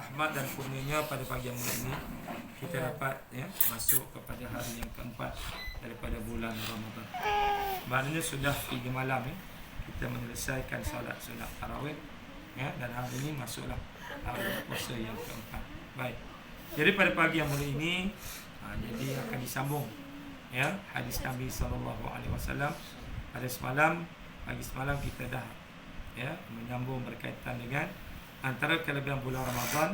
Ahmad dan kurnianya pada pagi yang mulia ini kita dapat masuk kepada hari yang keempat daripada bulan Ramadan. Maknanya sudah 3 malam kita menyelesaikan solat sunat tarawih dan hari ini masuklah hari puasa yang keempat. Baik. Jadi pada pagi yang mulia ini jadi akan disambung hadis Nabi SAW pada pagi semalam kita dah menyambung berkaitan dengan antara kelebihan bulan Ramadan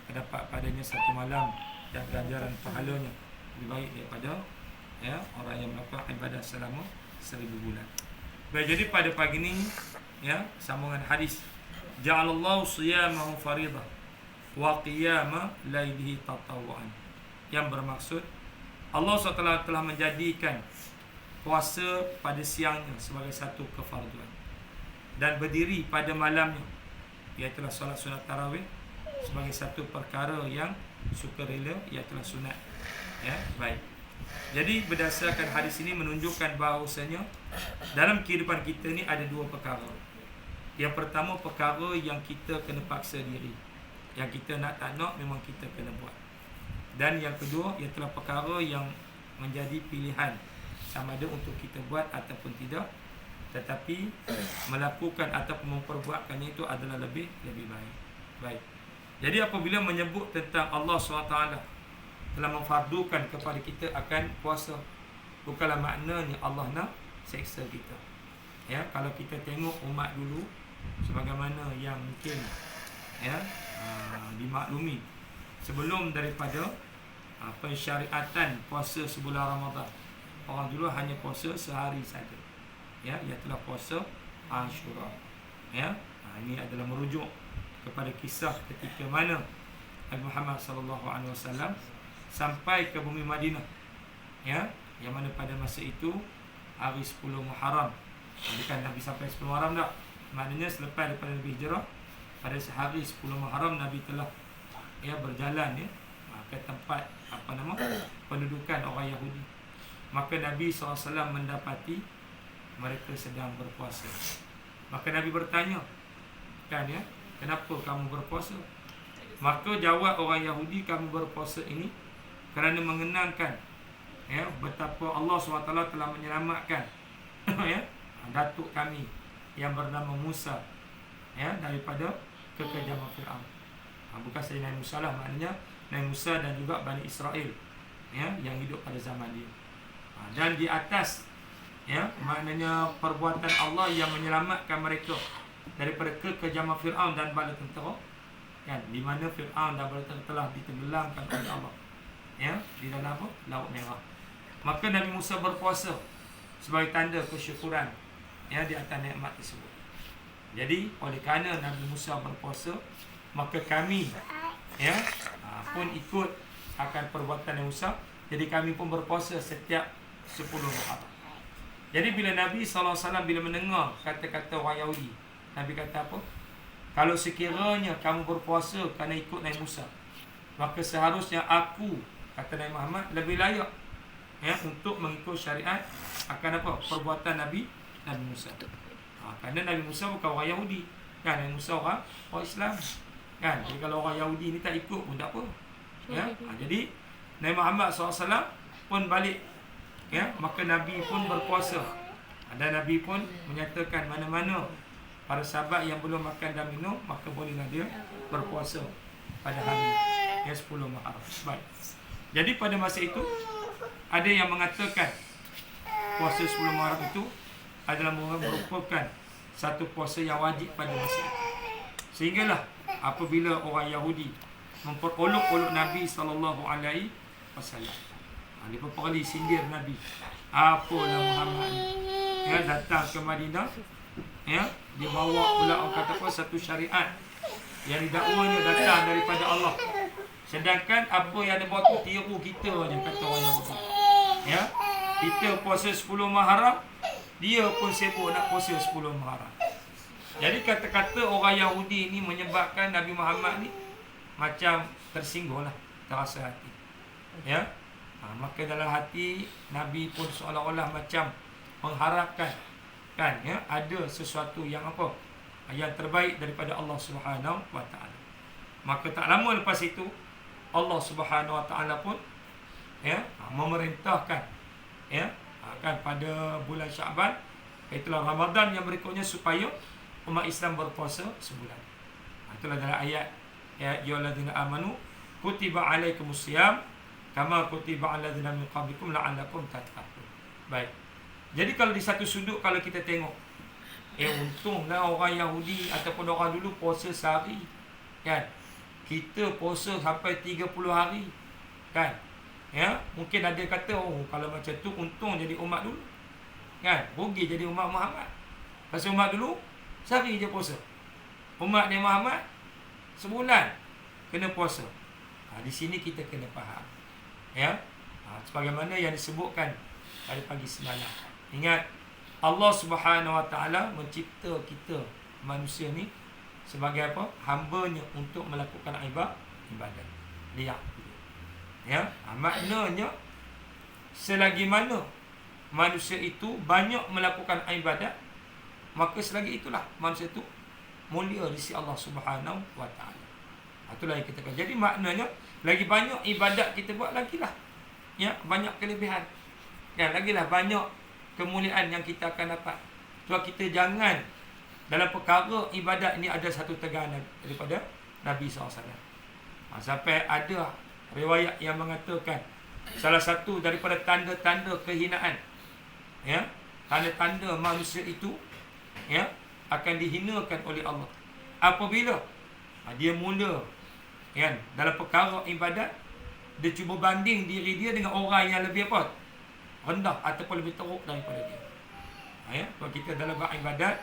terdapat padanya satu malam dan ganjaran pahalanya lebih baik daripada orang yang melakukan ibadah selama 1000 bulan. Baik, jadi pada pagi ini sambungan hadis ja'alallahu siyamahu faridah wa qiyama lailihi tatawwu'an, yang bermaksud Allah SWT telah menjadikan puasa pada siangnya sebagai satu kefarduan dan berdiri pada malamnya iaitu solat sunat tarawih sebagai satu perkara yang sukarela iaitu sunat. Baik. Jadi berdasarkan hadis ini menunjukkan bahawasanya dalam kehidupan kita ni ada dua perkara. Yang pertama perkara yang kita kena paksa diri, yang kita nak tak nak memang kita kena buat. Dan yang kedua ialah perkara yang menjadi pilihan sama ada untuk kita buat ataupun tidak, tetapi melakukan ataupun memperbuatkannya itu adalah lebih baik. Baik. Jadi apabila menyebut tentang Allah SWT telah memfardukan kepada kita akan puasa, bukanlah maknanya Allah nak seksa kita. Kalau kita tengok umat dulu sebagaimana yang mungkin dimaklumi sebelum daripada pensyariatan puasa sebulan Ramadan, orang dulu hanya puasa sehari saja, iaitu puasa Ashura. Ini adalah merujuk kepada kisah ketika mana Nabi Muhammad SAW sampai ke bumi Madinah, yang mana pada masa itu hari 10 Muharram. Bukan Nabi sampai 10 Muharram tak, maknanya selepas daripada Nabi hijrah pada hari 10 Muharram Nabi telah berjalan ke tempat pendudukan orang Yahudi. Maka Nabi SAW mendapati mereka sedang berpuasa. Maka Nabi bertanya, kenapa kamu berpuasa? Maka jawab orang Yahudi, kamu berpuasa ini kerana mengenangkan betapa Allah SWT telah menyelamatkan datuk kami yang bernama Musa daripada kekejaman Fir'aun. Bukan saja Nabi Musa lah, maknanya Nabi Musa dan juga Bani Israel yang hidup pada zaman dia. Dan di atas maknanya perbuatan Allah yang menyelamatkan mereka daripada kekejaman Fir'aun dan bala tentera, di mana Fir'aun dan bala tentera telah ditenggelamkan oleh Allah di dalam Laut Merah. Maka Nabi Musa berpuasa sebagai tanda kesyukuran di atas nikmat tersebut. Jadi oleh kerana Nabi Musa berpuasa, maka kami pun ikut akan perbuatan Nabi Musa. Jadi kami pun berpuasa setiap 10 Muharram. Jadi bila Nabi SAW bila mendengar kata-kata orang Yahudi, Nabi kata apa? Kalau sekiranya kamu berpuasa kerana ikut Nabi Musa, maka seharusnya aku, kata Nabi Muhammad, lebih layak untuk mengikut syariat akan apa? Perbuatan Nabi Musa. Kerana Nabi Musa bukan orang Yahudi, Nabi Musa orang Islam. Jadi kalau orang Yahudi ni tak ikut pun tak apa. Jadi Nabi Muhammad SAW pun balik, maka Nabi pun berpuasa. Dan Nabi pun menyatakan mana-mana para sahabat yang belum makan dan minum, maka bolehlah dia berpuasa pada hari 10 Muharram. Baik. Jadi pada masa itu ada yang mengatakan puasa 10 Muharram itu adalah merupakan satu puasa yang wajib pada masa itu. Sehinggalah apabila orang Yahudi memperolok-olok Nabi SAW, dia pergi sindir Nabi, apalah Muhammad ni datang ke Madinah, dia bawa pula orang kata apa, satu syariat yang didakwanya datang daripada Allah, sedangkan apa yang dia buat tu tiru kita je, kata orang Yahudi. Kita puasa 10 Muharram, dia pun sibuk nak puasa 10 Muharram. Jadi kata-kata orang Yahudi ni menyebabkan Nabi Muhammad ni macam tersinggung lah, terasa hati. Maka dalam hati Nabi pun seolah-olah macam mengharapkan ada sesuatu yang apa, yang terbaik daripada Allah Subhanahu wa taala. Maka tak lama lepas itu Allah Subhanahu Wa Taala pun memerintahkan kan pada bulan Syaban, itulah Ramadan yang berikutnya, supaya umat Islam berpuasa sebulan. Itulah dalam ayat ya ayyuhallazina amanu kutiba alaikumusiyam kama kutiba alal ladzina min qablikum la'allakum tattaqun. Baik. Jadi kalau di satu sudut kalau kita tengok, untunglah orang Yahudi ataupun orang dulu puasa sehari, kan? Kita puasa sampai 30 hari, kan? Mungkin ada kata, kalau macam tu untung jadi umat dulu, kan? Rugi jadi umat Muhammad. Pasal umat dulu sehari je puasa. Umat ni Muhammad sebulan kena puasa. Di sini kita kena faham, sebagaimana yang disebutkan pada pagi semalam. Ingat, Allah Subhanahu Wa Taala mencipta kita manusia ni sebagai apa? Hamba-Nya untuk melakukan ibadat. Lihat. Maknanya selagi mana manusia itu banyak melakukan ibadat, maka selagi itulah manusia itu mulia di sisi Allah Subhanahu Wa Taala. Itulah yang kita kata. Jadi maknanya lagi banyak ibadat kita buat, lagilah banyak kelebihan. Lagilah banyak kemuliaan yang kita akan dapat. Sebab kita jangan dalam perkara ibadat ini ada satu tegangan daripada Nabi SAW. Sampai ada riwayat yang mengatakan salah satu daripada tanda-tanda kehinaan, tanda-tanda manusia itu akan dihinakan oleh Allah apabila dia mula dalam perkara ibadat, dia cuba banding diri dia dengan orang yang lebih apa? Rendah ataupun lebih teruk daripada dia. Kalau kita dalam beribadat,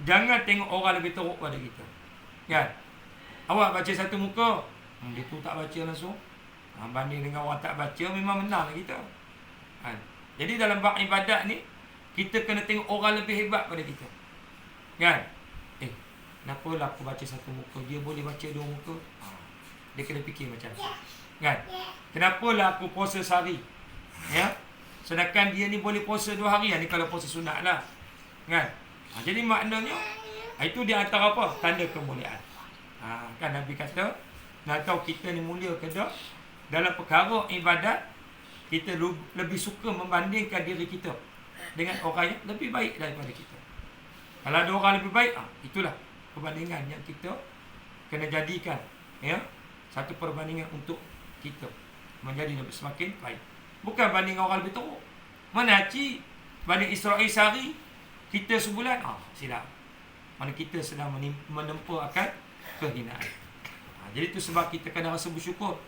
jangan tengok orang lebih teruk pada kita. Awak baca satu muka, dia tu tak baca langsung. Banding dengan orang tak baca, memang menang kita. Jadi dalam beribadat ni, kita kena tengok orang lebih hebat pada kita. Kenapa lah aku baca satu muka, dia boleh baca dua muka? Dia kena fikir macam tu. Kenapa lah aku puasa sehari, sedangkan dia ni boleh puasa 2 hari. Ni kalau puasa sunat lah, jadi maknanya itu di antara apa? Tanda kemuliaan. Kan Nabi kata, nak tahu kita ni mulia ke tak, dalam perkara ibadat kita lebih suka membandingkan diri kita dengan orang yang lebih baik daripada kita. Kalau ada orang lebih baik, itulah perbandingan yang kita kena jadikan, satu perbandingan untuk kita menjadi lebih semakin baik. Bukan banding orang lebih teruk. Mana haji banding Israel sehari, kita sebulan, silap. Mana kita sedang menempa akan kehinaan. Jadi itu sebab kita kena rasa bersyukur,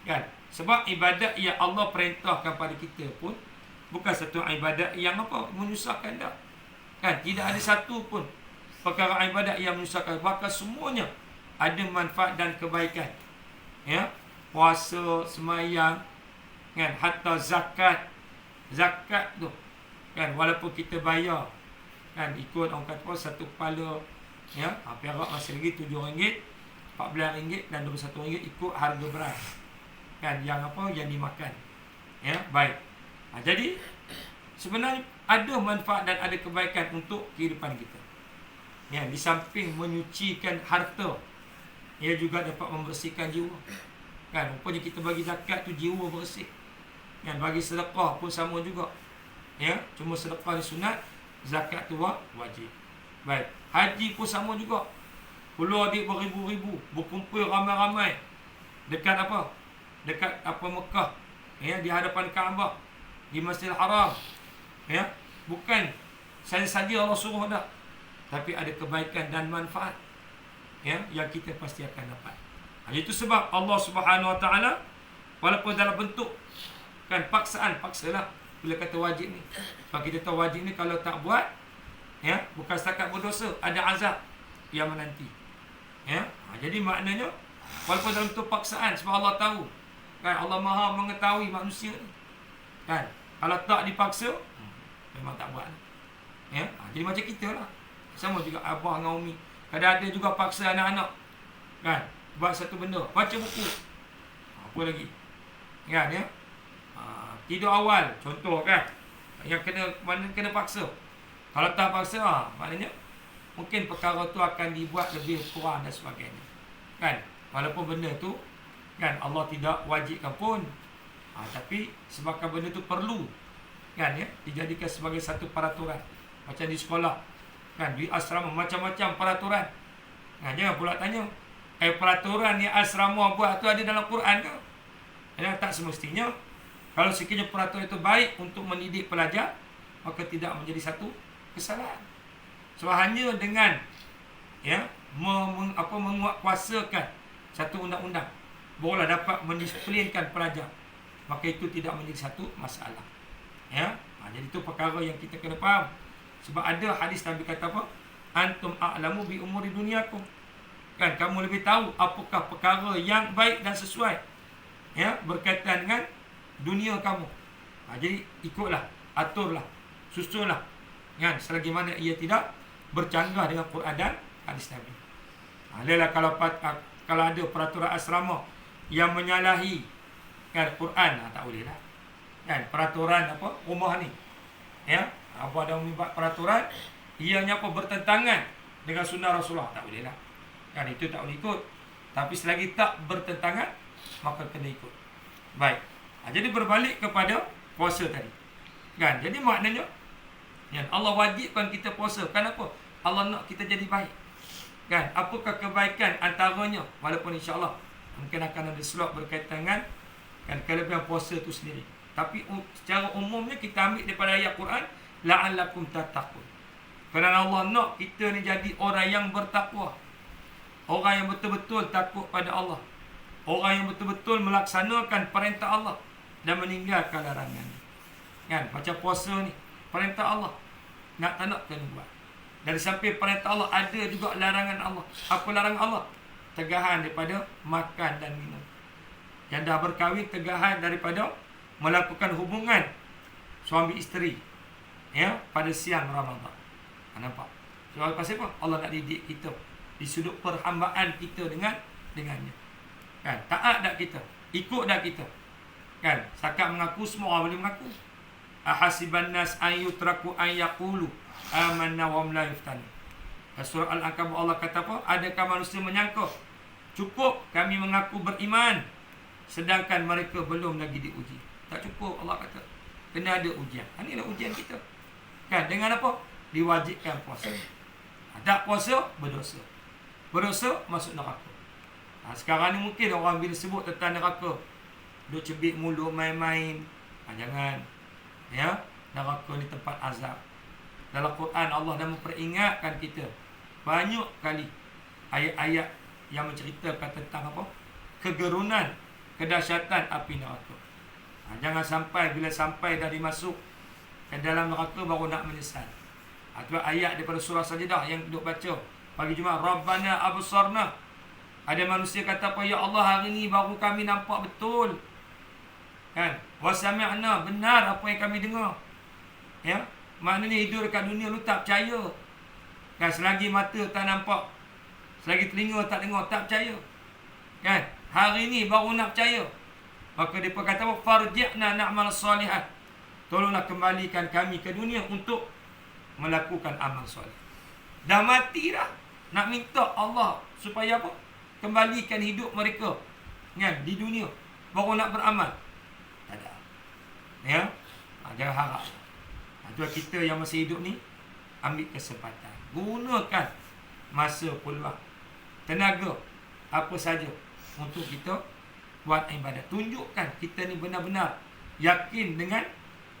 kan? Sebab ibadat yang Allah perintahkan pada kita pun bukan satu ibadat yang apa? Menyusahkan dah. Kan? Tidak ada satu pun perkara ibadat yang menyusahkan. Bahkan semuanya ada manfaat dan kebaikan. Puasa, semayang, kan? Hatta zakat. Zakat tu, kan? Walaupun kita bayar, kan? Ikut orang kata satu kepala, perak masih lagi RM7, RM14 dan RM21 ikut harga beras, kan? Yang apa? Yang dimakan. Baik. Jadi sebenarnya ada manfaat dan ada kebaikan untuk kehidupan kita. Di samping menyucikan harta, ia juga dapat membersihkan jiwa. Kan, rupanya kita bagi zakat tu jiwa bersih. Bagi sedekah pun sama juga. Cuma sedekah ni sunat, zakat tu wajib. Baik. Haji pun sama juga. Keluar duit beribu-ribu, berkumpul ramai-ramai dekat apa? Dekat Mekah. Di hadapan Kaabah, di Masjidil Haram. Bukan saja Allah suruh dah, tapi ada kebaikan dan manfaat yang kita pasti akan dapat. Itu sebab Allah Subhanahu Wa Taala walaupun dalam bentuk, kan, paksalah bila kata wajib ni. Sebab kita tahu wajib ni kalau tak buat, bukan setakat berdosa, ada azab yang menanti. Jadi maknanya walaupun dalam bentuk paksaan, sebab Allah tahu, kan, Allah Maha mengetahui manusia ni, kan. Kalau tak dipaksa, memang tak buat. Jadi macam kita lah, sama juga abah dengan umi. Kadang ada juga paksa anak-anak, kan, buat satu benda, baca buku, apa lagi, kan, tidur awal, contoh, kan, yang kena paksa. Kalau tak paksa, maknanya mungkin perkara tu akan dibuat lebih kurang dan sebagainya, kan. Walaupun benda tu kan Allah tidak wajibkan pun, tapi sebabkan benda tu perlu kan ya, dijadikan sebagai satu peraturan. Macam di sekolah kan, di asrama macam-macam peraturan. Jangan pula tanya, peraturan yang asrama buat tu ada dalam Quran ke? Tak semestinya. Kalau sekiranya peraturan itu baik untuk mendidik pelajar, maka tidak menjadi satu kesalahan. So hanya dengan menguatkuasakan satu undang-undang barulah dapat mendisiplinkan pelajar, maka itu tidak menjadi satu masalah. Jadi itu perkara yang kita kena faham. Sebab ada hadis Nabi kata apa? Antum a'lamu bi umuri dunyakum. Kan kamu lebih tahu apakah perkara yang baik dan sesuai berkaitan dengan dunia kamu. Jadi ikutlah, aturlah, susunlah kan, selagi mana ia tidak bercanggah dengan Quran dan hadis Nabi. Adalah kalau ada peraturan asrama yang menyalahi kan Quran, tak boleh lah. Kan peraturan rumah ni apa ada membuat peraturan ianya bertentangan dengan sunnah Rasulullah, tak boleh lah. Kan itu tak boleh ikut. Tapi selagi tak bertentangan, maka kena ikut. Baik. Jadi berbalik kepada puasa tadi. Kan? Jadi maknanya Allah wajibkan kita puasa. Kenapa? Allah nak kita jadi baik. Kan? Apakah kebaikan antaranya? Walaupun insya-Allah mungkin akan ada slot berkaitan dengan kelebihan puasa itu sendiri. Tapi secara umumnya kita ambil daripada ayat Quran, la'allakum tattaqun. Kerana Allah nak kita ni jadi orang yang bertakwa. Orang yang betul-betul takut pada Allah. Orang yang betul-betul melaksanakan perintah Allah dan meninggalkan larangan. Kan? Macam puasa ni, perintah Allah. Tak nak kena buat. Dari samping perintah Allah, ada juga larangan Allah. Apa larangan Allah? Tegahan daripada makan dan minum. Yang dah berkahwin, tegahan daripada melakukan hubungan suami isteri pada siang Ramadan. Nampak? Sebab pasal apa? Allah nak didik kita di sudut perhambaan kita dengannya. Kan? Taat dak kita? Ikut dak kita? Kan? Setakat mengaku, semua orang boleh mengaku. Ahasiban nas an yutraku an yaqulu amanna wa hum la yuftanun. Surah Al-Ankabut Allah kata apa? Adakah manusia menyangka cukup kami mengaku beriman sedangkan mereka belum lagi diuji? Tak cukup, Allah kata. Kena ada ujian. Inilah ujian kita. Kan? Dengan apa? Diwajibkan puasa. Tak puasa, berdosa. Berdosa, masuk neraka. Sekarang ni mungkin orang bila sebut tentang neraka, duk cebik mulut, main-main. Jangan. Neraka ni tempat azab. Dalam Quran Allah dah memperingatkan kita banyak kali ayat-ayat yang menceritakan tentang apa? Kegerunan, kedahsyatan api neraka. Jangan sampai bila sampai dah dimasuk ke dalam neraka baru nak menyesal. Itu ayat daripada surah Sajdah yang duk baca pagi Jumaat. Rabbana absarna. Ada manusia kata apa? Ya Allah, hari ni baru kami nampak betul. Kan? Wa sami'na, benar apa yang kami dengar. Maknanya hidup dekat dunia lu tak percaya. Kan? Selagi mata tak nampak, selagi telinga tak dengar, tak percaya. Kan? Hari ni baru nak percaya. Maka dia kata apa? Farji'na na'mal salihat. Tolonglah kembalikan kami ke dunia untuk melakukan amal soleh. Dah mati dah. Nak minta Allah supaya apa? Kembalikan hidup mereka kan di dunia. Baru nak beramal. Tak ada. Jangan harap. Itu kita yang masih hidup ni ambil kesempatan. Gunakan masa, peluang, tenaga, apa saja untuk kita buat ibadat. Tunjukkan kita ni benar-benar yakin dengan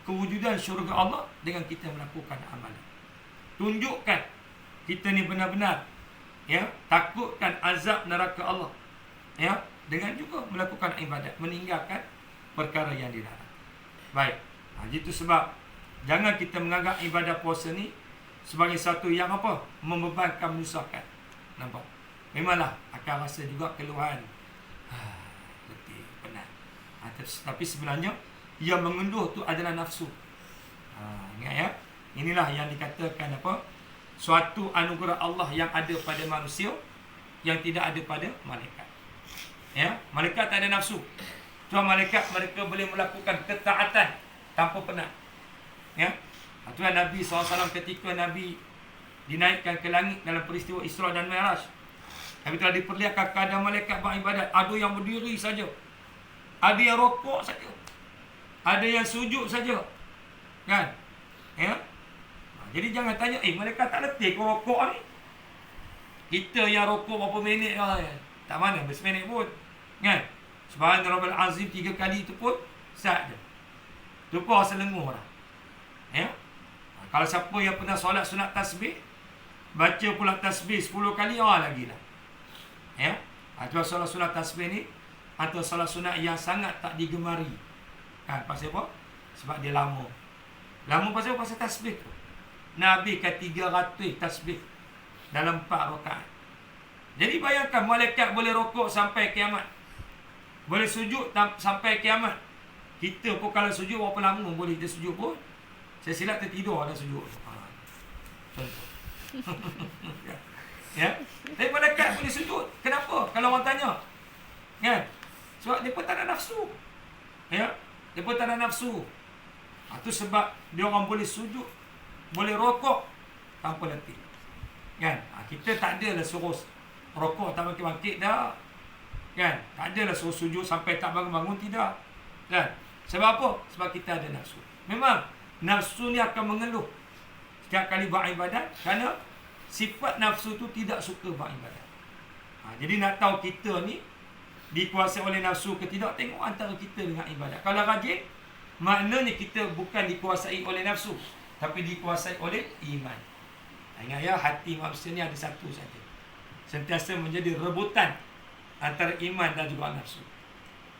kewujudan syurga Allah dengan kita melakukan amalan. Tunjukkan kita ni benar-benar takutkan azab neraka Allah dengan juga melakukan ibadat, meninggalkan perkara yang dilarang. Baik. Itu sebab jangan kita menganggap ibadah puasa ni sebagai satu yang apa? Membebankan, menyusahkan. Nampak? Memanglah akan rasa juga keluhan. Letih, penat. Tapi sebenarnya yang mengeluh tu adalah nafsu. Ingat inilah yang dikatakan apa? Suatu anugerah Allah yang ada pada manusia yang tidak ada pada malaikat. Malaikat tak ada nafsu. Cuma malaikat mereka boleh melakukan ketaatan tanpa penat. Itu Nabi SAW ketika Nabi dinaikkan ke langit dalam peristiwa Isra dan Mi'raj. Tapi telah diperlihatkan keadaan malaikat beribadat. Ada yang berdiri saja, ada yang rokok saja, ada yang sujud saja, kan? Ya. Jadi jangan tanya, malaikat tak letih kau rokok ni. Kita yang rokok berapa minit tak mana, berseminit pun, kan? Subhana Rabbal Azim 3 kali tu pun sat je. Tu pun rasa lenguh dah. Ya. Kalau siapa yang pernah solat sunat tasbih, baca pula tasbih 10 kali, lagi lah. Ya. Itu solat sunat tasbih ni atau solat sunat yang sangat tak digemari. Kan, pasal apa? Sebab dia lama. Lama pasal apa? Pasal tasbih tu. Nabi kan 300 tasbih dalam 4 rakaat. Jadi bayangkan malaikat boleh rokok sampai kiamat, boleh sujud sampai kiamat. Kita pun kalau sujud berapa lama boleh dia sujud pun. Saya silap tertidur ada sujud. Contoh. Ya. Tapi malaikat boleh sujud. Kenapa? Kalau orang tanya, kan? Sebab dia pun tak ada nafsu. Ya. Dia pun tak ada nafsu. Itu sebab dia orang boleh sujud, boleh rokok tanpa letih. Kan? Kita tak adalah suruh rokok tak bangkit-bangkit dah. Kan? Tak adalah suruh sujud sampai tak bangun-bangun, tidak. Kan? Sebab apa? Sebab kita ada nafsu. Memang nafsu ni akan mengeluh setiap kali beribadat kerana sifat nafsu tu tidak suka beribadat. Jadi nak tahu kita ni dikuasai oleh nafsu ke tidak, tengok antara kita dengan ibadat. Kalau rajin, maknanya kita bukan dikuasai oleh nafsu, tapi dikuasai oleh iman. Ingat ya, hati manusia ni ada satu saja. Sentiasa menjadi rebutan antara iman dan juga nafsu.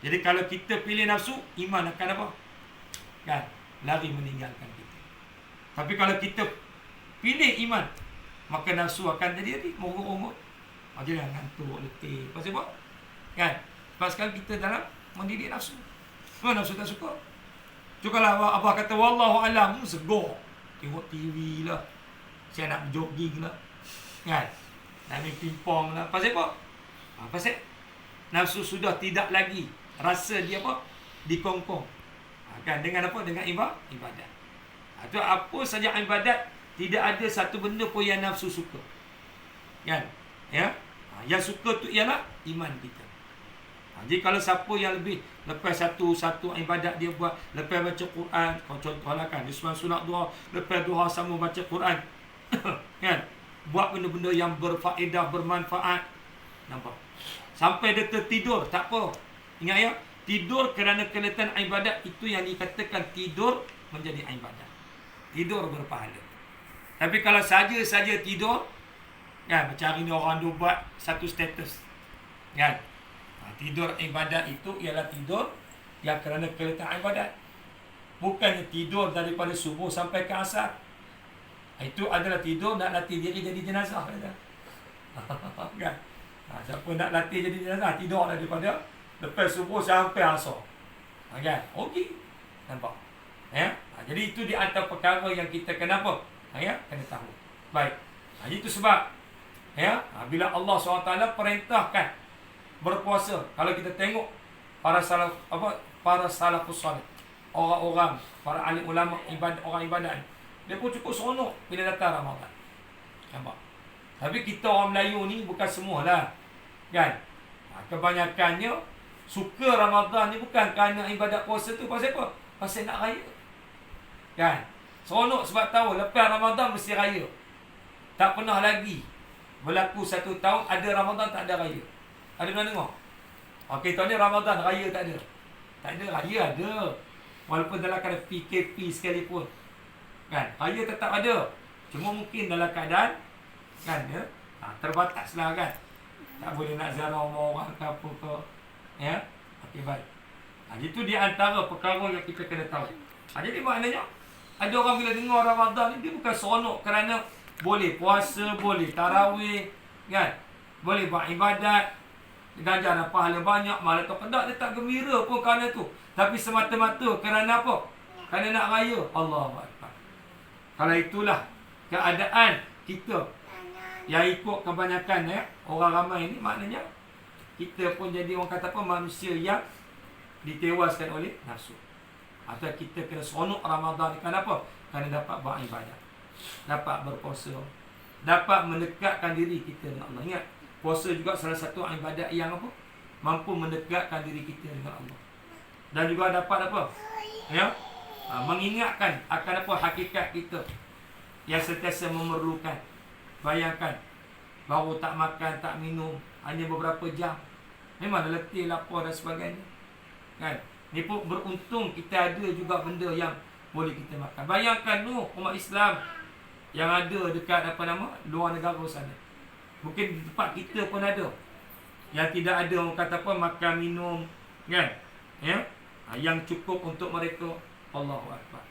Jadi kalau kita pilih nafsu, iman akan apa? Kan? Lari meninggalkan kita. Tapi kalau kita pilih iman, maka nafsu akan jadi mongot-mongot. Jadi ngantuk, letih. Pasal apa? Kan? Sebab sekarang kita dalam mendidik nafsu. Nafsu tak suka. So kalau abah kata wallahu alam, segor. Tengok TV lah. Saya nak jogging lah. Kan? Nak main pingpong lah. Pasal apa? Pasal nafsu sudah tidak lagi rasa dia apa? Dikongkong. Kan? Dengan apa? Dengan ibadat. Itu apa saja ibadat, tidak ada satu benda pun yang nafsu suka. Kan? Ya? Yang suka tu ialah iman kita. Jadi kalau siapa yang lebih lepas satu ibadat dia buat, lepas baca Quran, contohlah kan, di sembahyang sunat duha, lepas duha sama baca Quran. Kan? Buat benda-benda yang berfaedah, bermanfaat. Nampak? Sampai dia tertidur, tak apa. Ingat ya, tidur kerana kelihatan ibadat itu yang dikatakan tidur menjadi ibadat. Tidur berpahala. Tapi kalau saja tidur, kan, macam hari ni orang dia buat satu status. Kan? Tidur ibadat itu ialah tidur yang kerana kelihatan ibadat. Bukannya tidur daripada subuh sampai ke asar. Itu adalah tidur nak latih diri jadi jenazah. Kan? Siapa nak latih jadi jenazah, tidur daripada lepas subuh sampai asar. Kan? Okey. Nampak? Ya? Jadi itu di antara perkara yang kita kenapa? Ya? Kena tahu. Baik. Itu sebab ya, bila Allah SWT perintahkan berpuasa, kalau kita tengok para salafus salih, orang-orang, para alim ulama ibadat, orang ibadat, dia pun cukup seronok bila datang Ramadan. Nampak? Tapi kita orang Melayu ni bukan semualah. Kan? Kebanyakannya suka Ramadan ni bukan kerana ibadat puasa tu, pasal apa? Pasal nak raya. Kan? Seronok sebab tahu lepas Ramadan mesti raya. Tak pernah lagi berlaku satu tahun ada Ramadan tak ada raya. Ada pernah dengar? Okey, tahun ni Ramadan, raya tak ada. Tak ada, raya ada. Walaupun dalam keadaan PKP sekalipun. Kan? Raya tetap ada. Cuma mungkin dalam keadaan, kan, ya, terbatas lah kan. Tak boleh nak ziarah orang ke apa ke. Ya? Okey, baik. Itu di antara perkara yang kita kena tahu. Jadi maknanya, ada orang bila dengar Ramadan ni, dia bukan seronok kerana boleh puasa, boleh tarawih, kan? Boleh buat ibadat, ganjaran pahala banyak, malah tak dia tak gembira pun kerana tu. Tapi semata-mata kerana apa? Kerana nak raya. Allahu Akbar. Kalau itulah keadaan kita yang ikut kebanyakan orang ramai ni, maknanya kita pun jadi orang kata apa, manusia yang ditewaskan oleh nafsu. Atau kita kena seronok Ramadan ni kenapa? Kerana dapat beribadat, dapat berpuasa, dapat mendekatkan diri kita dengan Allah. Ingat, Puasa juga salah satu ibadat yang apa? Mampu mendekatkan diri kita dengan Allah. Dan juga dapat apa? Ya, mengingatkan akan apa hakikat kita yang sentiasa memerlukan. Bayangkan, baru tak makan, tak minum, hanya beberapa jam. Memang letih, lapar dan sebagainya. Kan? Ni pun beruntung kita ada juga benda yang boleh kita makan. Bayangkan tu umat Islam yang ada dekat apa nama luar negara sana. Mungkin di tempat kita pun ada. Yang tidak ada orang kata apa makan minum, kan? Ya. Yang cukup untuk mereka. Allahu Akbar.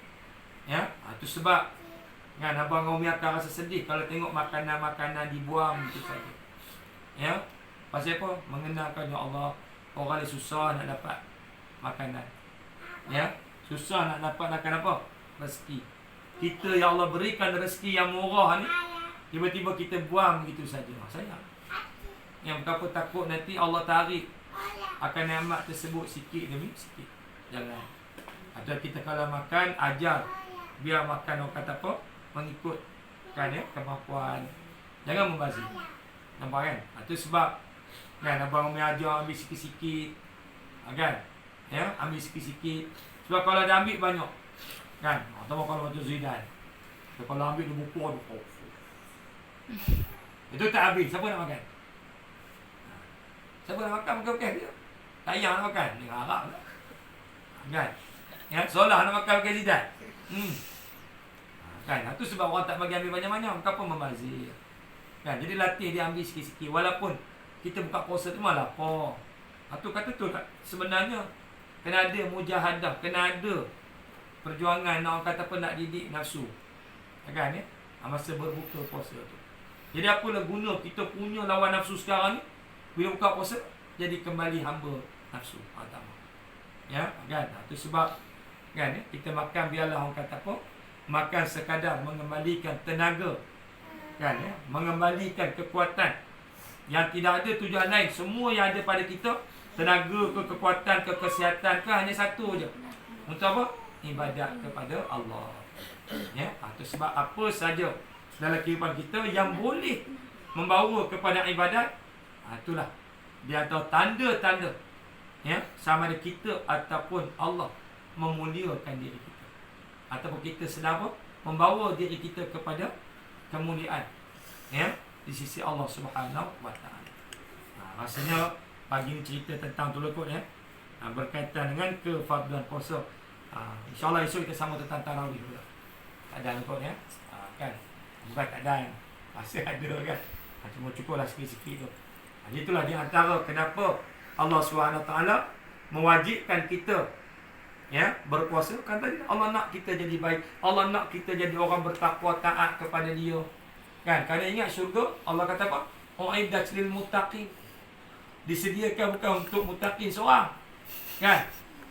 Ya. Itu sebab kan abang Umi akan rasa sedih kalau tengok makanan-makanan dibuang itu saja. Ya. Pasal apa? Mengenalkan ya Allah, orang ni susah nak dapat makanan. Ya. Susah nak dapat makan apa? Rezeki. Kita ya Allah berikan rezeki yang murah ni, tiba-tiba kita buang begitu saja. Sayang. Yang betapa takut nanti Allah tarik akan nikmat tersebut sikit demi sikit. Jangan. Atau kita kalau makan, ajar biar makan orang kata apa? Mengikutkan ya, kemampuan. Jangan membazir. Nampak kan? Itu sebab kan abang Umi ajar ambil sikit-sikit. Kan? Ya, ambil sikit-sikit. Sebab kalau dah ambil banyak, kan? Atau kalau macam Zidane, kalau ambil dia buku ada itu tak habis. Siapa nak makan? Siapa nak makan? Makan dia. Tak payah nak makan. Dia harap lah. Kan? Ya, seolah nak makan Zidane. Kan? Itu sebab orang tak bagi ambil banyak-banyak. Kenapa membazir? Kan? Jadi latih dia ambil sikit-sikit. Walaupun kita buka puasa tu malah lapar. Itu kata tu sebenarnya kena ada mujahadah, kena ada perjuangan orang kata apa nak didik nafsu. Kan ya? Masa berbuka puasa tu. Jadi apalah guna kita punya lawan nafsu sekarang ni bila buka puasa jadi kembali hamba nafsu. Ya, kan? Itu sebab kan ya? Kita makan biarlah orang kata apa? Makan sekadar mengembalikan tenaga. Kan ya? Mengembalikan kekuatan. Yang tidak ada tujuan lain. Semua yang ada pada kita, tenaga ke, kekuatan ke, kesihatan ke, hanya satu je. Untuk apa? Ibadat kepada Allah. Ya, itu sebab apa saja dalam kehidupan kita yang boleh membawa kepada ibadat, itulah dia tahu tanda-tanda ya, sama ada kita ataupun Allah memuliakan diri kita. Ataupun kita sedang apa? Membawa diri kita kepada kemuliaan. Ya, di sisi Allah Subhanahu wa taala. Rasanya pagi ni cerita tentang tu lekut ya. Berkaitan dengan kefadlan puasa. InsyaAllah esok kita sama tentang tarawih pula. Tak ada lekut ya. Kan? Bukan tak ada. Masih ada kan. Cuma cukuplah sikit-sikit tu. Jadi itulah di antara kenapa Allah Subhanahu wa taala mewajibkan kita ya berpuasa. Kan tadi Allah nak kita jadi baik. Allah nak kita jadi orang bertakwa, taat kepada Dia. Kan? Kerana ingat syurga, Allah kata apa? U'iddat lil muttaqin. Disediakan bukan untuk muttaqin seorang. Kan?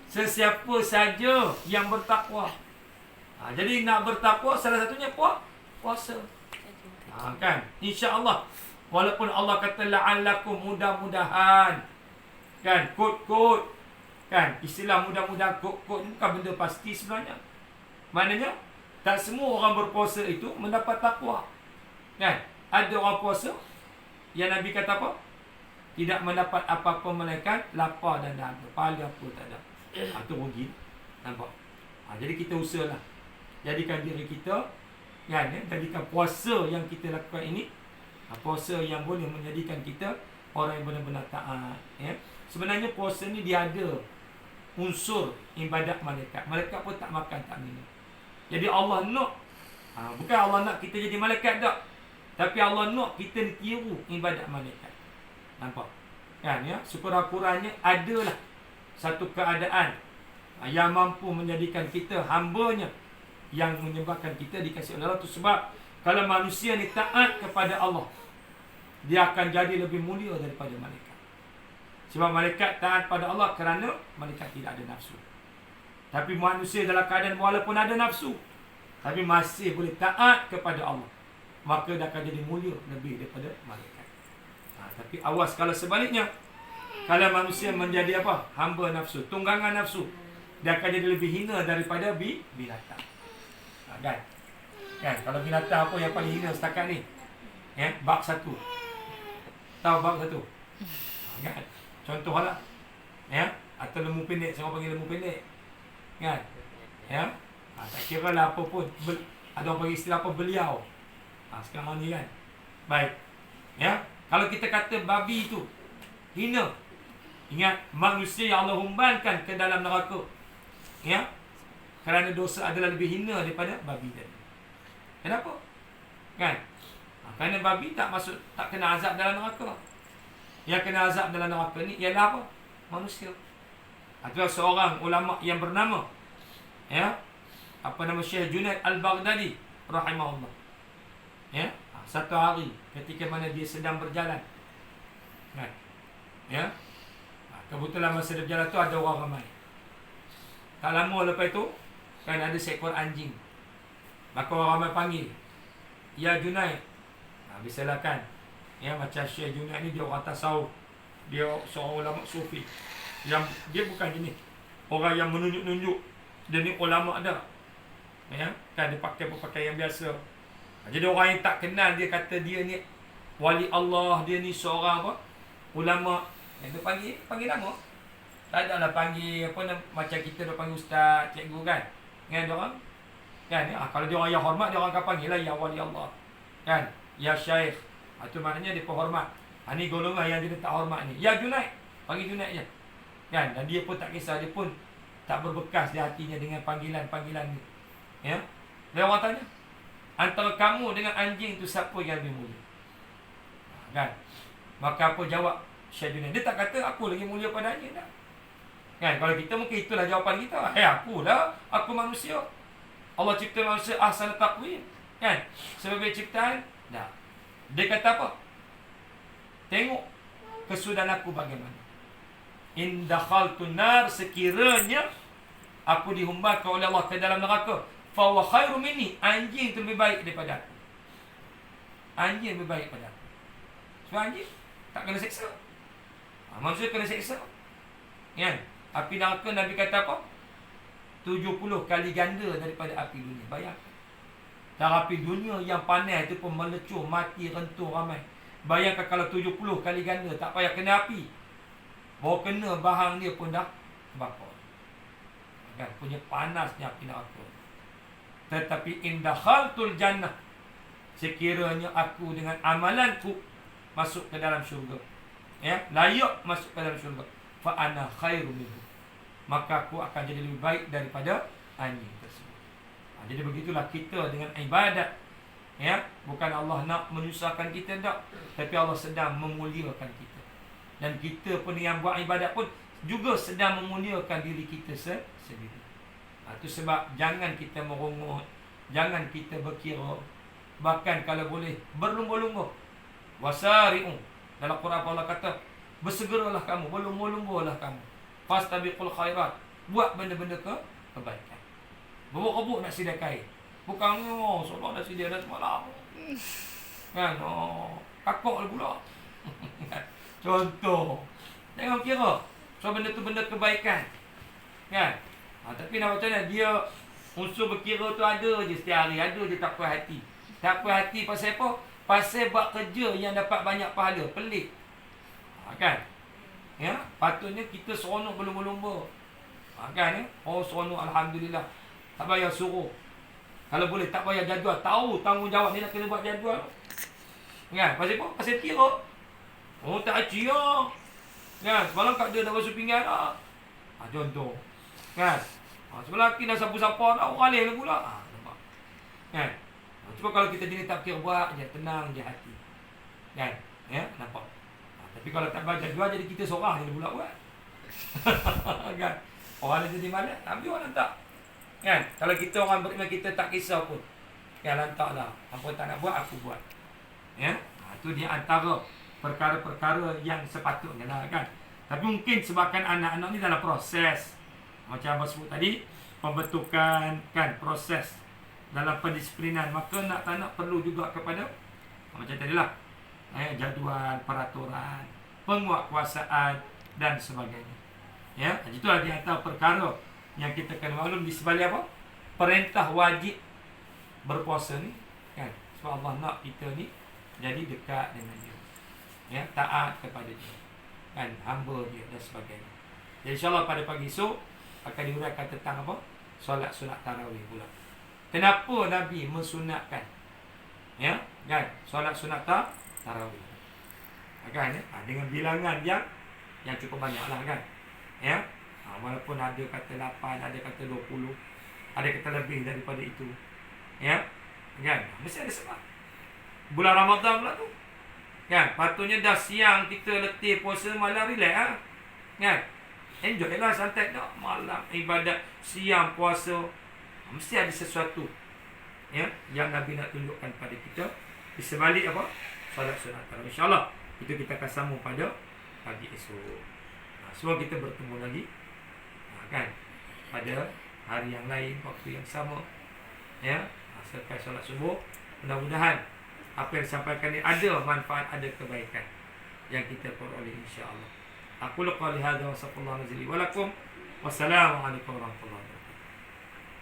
Sesiapa saja yang bertakwa. Jadi nak bertakwa salah satunya puasa. Kan? Insya-Allah. Walaupun Allah kata la'allakum, mudah-mudahan. Kan? Kod-kod. Kan? Istilah mudah-mudahan, kod-kod bukan benda pasti sebenarnya. Maknanya tak semua orang berpuasa itu mendapat takwa. Kan? Ada orang puasa yang Nabi kata apa? Tidak mendapat apa-apa melainkan lapar dan dahaga. Pahala apa tak ada. Itu rugi. Nampak? Jadi kita usahalah. Jadikan diri kita kan, ya? Jadikan puasa yang kita lakukan ini puasa yang boleh menjadikan kita orang yang benar-benar taat. Ya? Sebenarnya puasa ni dia ada unsur ibadat malaikat. Malaikat pun tak makan, tak minum. Jadi Allah nak bukan Allah nak kita jadi malaikat tak. Tapi Allah nak kita tiru ibadat malaikat. Nampak? Kan ya? Sekurang-kurangnya adalah satu keadaan yang mampu menjadikan kita hamba-Nya yang menyebabkan kita dikasihi oleh Allah. Itu sebab kalau manusia ni taat kepada Allah, dia akan jadi lebih mulia daripada malaikat. Sebab malaikat taat pada Allah kerana malaikat tidak ada nafsu. Tapi manusia dalam keadaan walaupun ada nafsu, tapi masih boleh taat kepada Allah, maka dia akan jadi mulia lebih daripada malaikat. Tapi awas kalau sebaliknya, kalau manusia menjadi apa? Hamba nafsu, tunggangan nafsu, dia akan jadi lebih hina daripada binatang. Kan? Kan? Kalau binatang apa yang paling hina setakat ni? Ya, bab 1. Tahu bab satu? Kan? Contohlah. Ya, atau lembu pendek, saya panggil lembu pendek. Kan? Ya. Tak kira lah apa pun. Ada orang panggil istilah apa, beliau. Sekarang ni kan. Baik. Ya. Kalau kita kata babi itu hina, ingat, manusia yang Allah humbankan ke dalam neraka. Ya. Kerana dosa adalah lebih hina daripada babi tadi. Kenapa? Kan? Kerana babi tak kena azab dalam neraka. Yang kena azab dalam neraka ni ialah apa? Manusia. Itulah seorang ulama yang bernama, ya, apa nama, Syekh Junaid Al-Baghdadi rahimahullah. Ya, satu hari ketika mana dia sedang berjalan, kan? Ya, kebetulan masa dia berjalan tu ada orang ramai. Tak lama lepas itu, kan, ada seekor anjing. Maka orang ramai panggil, "Ya Junaid." Biasalah kan, ya, macam Syekh Junaid ni dia orang tasawuf. Dia seorang ulama sufi. Yang dia bukan jenis orang yang menunjuk-nunjuk. Dia ni ulama dah. Ya, kan, dia pakai pakaian biasa. Jadi orang yang tak kenal dia kata dia ni wali Allah, dia ni seorang apa? Ulama. Yang dia panggil nama. Tak ada lah panggil apa, macam kita dah panggil ustaz, cikgu kan. Kan dia orang? Kan, ya, kalau dia orang yang hormat, dia orang akan panggil lah ya wali Allah. Kan? Ya Syekh. Itu maknanya dia penghormat. Ini golongan yang dia tak hormat ni. Ya Junaid. Panggil Junaid je. Kan? Dan dia pun tak kisah. Dia pun tak berbekas di hatinya dengan panggilan-panggilan ni. Ya. Dia orang tanya, antara kamu dengan anjing tu siapa yang lebih mulia? Kan? Maka apa jawab Syekh Junaid? Dia tak kata aku lagi mulia pada anjing tak. Kan? Kalau kita mungkin itulah jawapan kita. Akulah. Aku manusia. Allah cipta manusia ahsan taqwim. Kan? Sebagai ciptaan. Dah. Dia kata apa? Tengok kesudahan aku bagaimana. In dakhaltun nar, sekiranya aku dihumbarkan oleh Allah ke dalam neraka, fa huwa khairu minni, anjing itu lebih baik daripada aku. Anjing lebih baik daripada aku. Sebab anjing tak kena seksa. Manusia kena seksa. Kan? Api neraka Nabi kata apa? 70 kali ganda daripada api dunia. Bayangkan. Dan api dunia yang panas itu pun melecur, mati, rentuh ramai. Bayangkan kalau 70 kali ganda, tak payah kena api. Bawa kena bahan dia pun dah bakar. Kan? Punya panasnya api neraka. Tetapi indakhaltul jannah, sekiranya aku dengan amalanku masuk ke dalam syurga, ya, layak masuk ke dalam syurga, fa ana khairu minhu, maka aku akan jadi lebih baik daripada anjing tersebut. Jadi begitulah kita dengan ibadat. Ya, bukan Allah nak menyusahkan kita tak, tapi Allah sedang memuliakan kita. Dan kita pun yang buat ibadat pun juga sedang memuliakan diri kita sendiri. Itu sebab jangan kita merungut, jangan kita berkira, bahkan kalau boleh berlumba-lumba. Wasari'u, dalam Quran Allah kata, bersegeralah kamu, berlumba-lumbalah kamu. Fastabiqul khairat, buat benda-benda kebaikan. Rebut-rebut nak sedia kain. Bukan seolah dah sedia dah semalam. Kan? Kakak pula. Contoh. Jangan kira. So benda tu benda kebaikan. Kan? Tapi nak macam mana? Dia unsur berkira tu ada je setiap hari. Ada je tak puas hati. Tak puas hati pasal apa? Pasal buat kerja yang dapat banyak pahala. Pelik. Kan? Ya? Patutnya kita seronok berlumba-lumba. Kan? Ya? Seronok Alhamdulillah. Tak payah suruh. Kalau boleh tak payah jadual. Tahu tanggungjawab dia nak kena buat jadual. Kan? Pasal apa? Pasal kira. Tak haji lah. Kan? Semalam kat dia dah basuh pinggan lah. Contoh. Kan? Sebelah lelaki dah sapu-sapu dah. Orang alih lah pula. Nampak? Kan? Cuba kalau kita jenis tak kira, buat je. Tenang je hati. Kan? Ya? Nampak? Tapi kalau tak baca jadual, jadi kita seorang je pula buat. Kan? Orang lain jadi malas. Tapi orang tak. Kan? Kalau kita orang beriman, kita tak kisah pun. Kan, lantaklah. Apa tak nak buat, aku buat. Ya? Itu dia antara perkara-perkara yang sepatutnya lah, kan. Tapi mungkin sebabkan anak-anak ni dalam proses, macam Abang sebut tadi, pembentukan, kan, proses dalam pendisiplinan, maka nak tak nak perlu juga kepada macam tadilah, jadual, peraturan, penguatkuasaan dan sebagainya. Ya, itulah di antara perkara yang kita kena maklum di sebalik apa? Perintah wajib berpuasa ni, kan. Sebab Allah nak kita ni jadi dekat dengan dia. ya, taat kepada dia, kan, hamba dia dan sebagainya. Jadi insyaAllah pada pagi esok akan diuraikan tentang apa? Solat sunat tarawih pula. Kenapa Nabi mensunatkan, ya, kan, solat sunat tarawih, kan, ya? Dengan bilangan yang cukup banyak lah, kan, ya. Walaupun ada kata 8, ada kata 20, ada kata lebih daripada itu, ya, kan, mesti ada sebab. Bulan Ramadan pula tu, kan, patutnya dah siang kita letih puasa, malam relax, kan, enjoy lah, santai tak, malam ibadat, siang puasa. Mesti ada sesuatu, ya, yang Nabi nak tunjukkan pada kita. Di sebalik apa? Solat sunat tarawih. InsyaAllah itu kita akan sambung pada pagi esok. Semua kita bertemu lagi, kan, pada hari yang lain, waktu yang sama, ya, selepas solat subuh. Mudah-mudahan apa yang disampaikan ini ada manfaat, ada kebaikan yang kita peroleh, insya-Allah. Aku qali hadza wa sallallahu alaihi wa sallam. Wassalamualaikum warahmatullahi wabarakatuh.